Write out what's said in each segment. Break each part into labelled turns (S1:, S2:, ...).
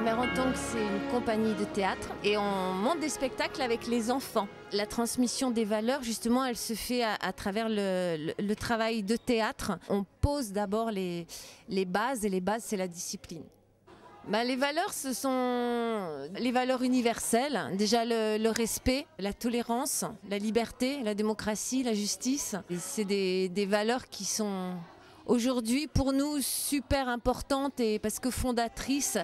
S1: Tamerantong, c'est une compagnie de théâtre et on monte des spectacles avec les enfants. La transmission des valeurs, justement, elle se fait à travers le travail de théâtre. On pose d'abord les bases et les bases, c'est la discipline. Les valeurs, ce sont les valeurs universelles. Déjà le respect, la tolérance, la liberté, la démocratie, la justice. C'est des valeurs qui sont aujourd'hui pour nous super importantes et parce que fondatrices.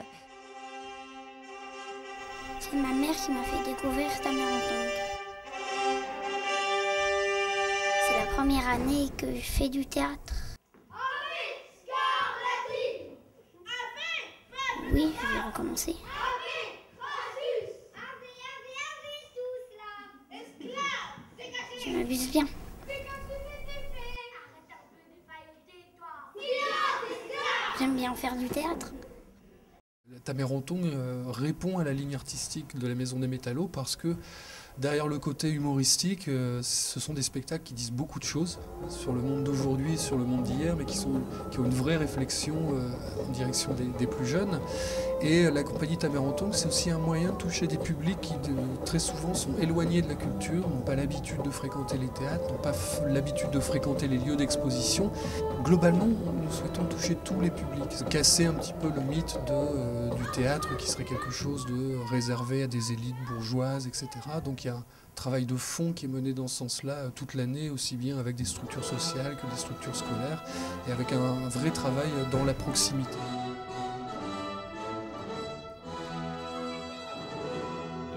S2: C'est ma mère qui m'a fait découvrir Tamerantong. C'est la première année que je fais du théâtre. Oui, je vais recommencer. Je m'amuse bien. J'aime bien faire du théâtre.
S3: Tamerantong répond à la ligne artistique de la Maison des Métallos parce que derrière le côté humoristique, ce sont des spectacles qui disent beaucoup de choses sur le monde d'aujourd'hui, sur le monde d'hier, mais qui ont une vraie réflexion en direction des plus jeunes. Et la compagnie Tamerantong, c'est aussi un moyen de toucher des publics qui très souvent sont éloignés de la culture, n'ont pas l'habitude de fréquenter les théâtres, n'ont pas l'habitude de fréquenter les lieux d'exposition. Globalement, nous souhaitons toucher tous les publics, casser un petit peu le mythe du théâtre qui serait quelque chose de réservé à des élites bourgeoises, etc. Donc il y a un travail de fond qui est mené dans ce sens-là toute l'année, aussi bien avec des structures sociales que des structures scolaires, et avec un vrai travail dans la proximité.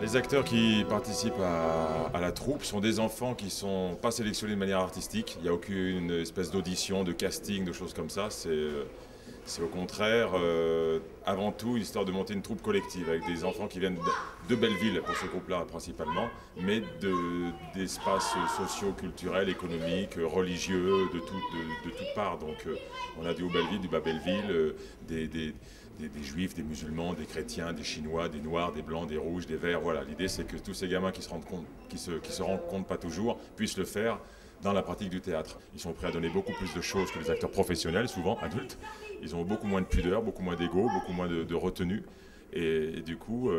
S4: Les acteurs qui participent à la troupe sont des enfants qui ne sont pas sélectionnés de manière artistique. Il n'y a aucune espèce d'audition, de casting, de choses comme ça. C'est au contraire, avant tout, une histoire de monter une troupe collective avec des enfants qui viennent de Belleville, pour ce groupe-là principalement, mais d'espaces sociaux, culturels, économiques, religieux, de toutes parts. Donc on a du Haut-Belleville, du Bas-Belleville, des juifs, des musulmans, des chrétiens, des chinois, des noirs, des blancs, des rouges, des verts. Voilà, l'idée c'est que tous ces gamins qui se rendent compte pas toujours, puissent le faire dans la pratique du théâtre. Ils sont prêts à donner beaucoup plus de choses que les acteurs professionnels, souvent adultes. Ils ont beaucoup moins de pudeur, beaucoup moins d'ego, beaucoup moins de retenue. Et du coup,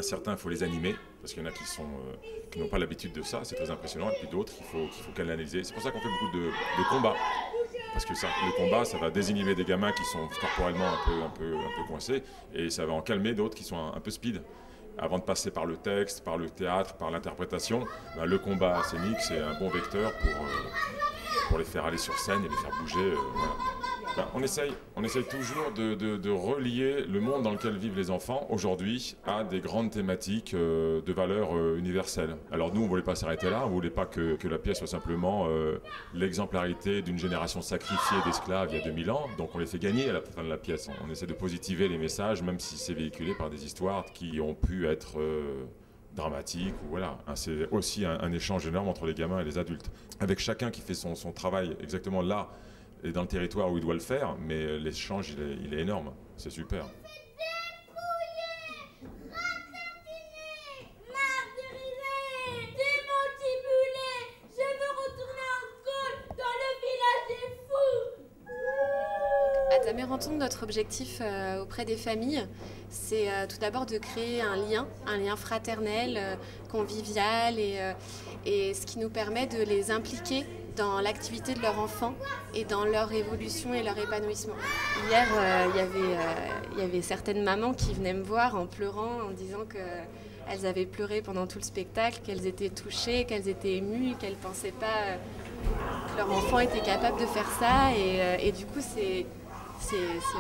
S4: certains, il faut les animer, parce qu'il y en a qui n'ont pas l'habitude de ça, c'est très impressionnant. Et puis d'autres, qu'il faut canaliser. C'est pour ça qu'on fait beaucoup de combats. Parce que le combat, ça va désinhiber des gamins qui sont corporellement un peu coincés, et ça va en calmer d'autres qui sont un peu speed. Avant de passer par le texte, par le théâtre, par l'interprétation, le combat scénique, c'est un bon vecteur pour les faire aller sur scène et les faire bouger. On essaye toujours de relier le monde dans lequel vivent les enfants aujourd'hui à des grandes thématiques de valeurs universelles. Alors nous, on ne voulait pas s'arrêter là, on ne voulait pas que la pièce soit simplement l'exemplarité d'une génération sacrifiée d'esclaves il y a 2000 ans, donc on les fait gagner à la fin de la pièce. On essaie de positiver les messages, même si c'est véhiculé par des histoires qui ont pu être dramatique, ou voilà. C'est aussi un échange énorme entre les gamins et les adultes, avec chacun qui fait son travail exactement là et dans le territoire où il doit le faire, mais l'échange il est énorme, c'est super.
S5: À Tamerantong, notre objectif auprès des familles, c'est tout d'abord de créer un lien fraternel, convivial, et ce qui nous permet de les impliquer dans l'activité de leur enfant et dans leur évolution et leur épanouissement. Hier, il y avait certaines mamans qui venaient me voir en pleurant, en disant qu'elles avaient pleuré pendant tout le spectacle, qu'elles étaient touchées, qu'elles étaient émues, qu'elles ne pensaient pas que leur enfant était capable de faire ça, et du coup c'est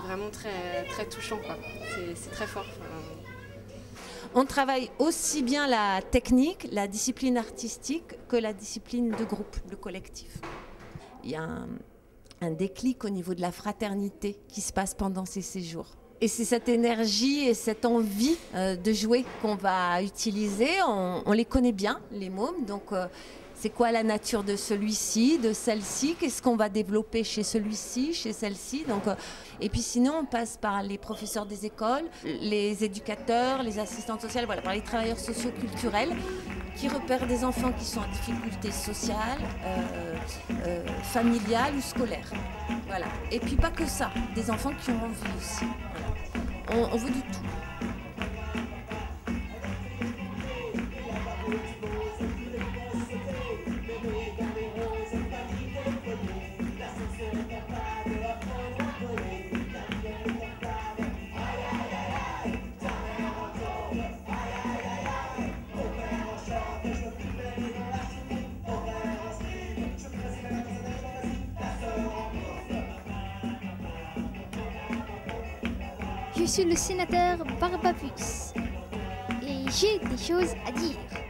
S5: vraiment très, très touchant, quoi. C'est très fort.
S1: On travaille aussi bien la technique, la discipline artistique que la discipline de groupe, le collectif. Il y a un déclic au niveau de la fraternité qui se passe pendant ces séjours. Et c'est cette énergie et cette envie de jouer qu'on va utiliser. On les connaît bien, les mômes, donc c'est quoi la nature de celui-ci, de celle-ci, qu'est-ce qu'on va développer chez celui-ci, chez celle-ci. Donc, et puis sinon, on passe par les professeurs des écoles, les éducateurs, les assistantes sociales, voilà, par les travailleurs sociaux-culturels qui repèrent des enfants qui sont en difficulté sociale, familiale ou scolaire. Voilà. Et puis pas que ça, des enfants qui ont envie aussi. Voilà. On veut du tout.
S2: Je suis le sénateur Barbapus et j'ai des choses à dire.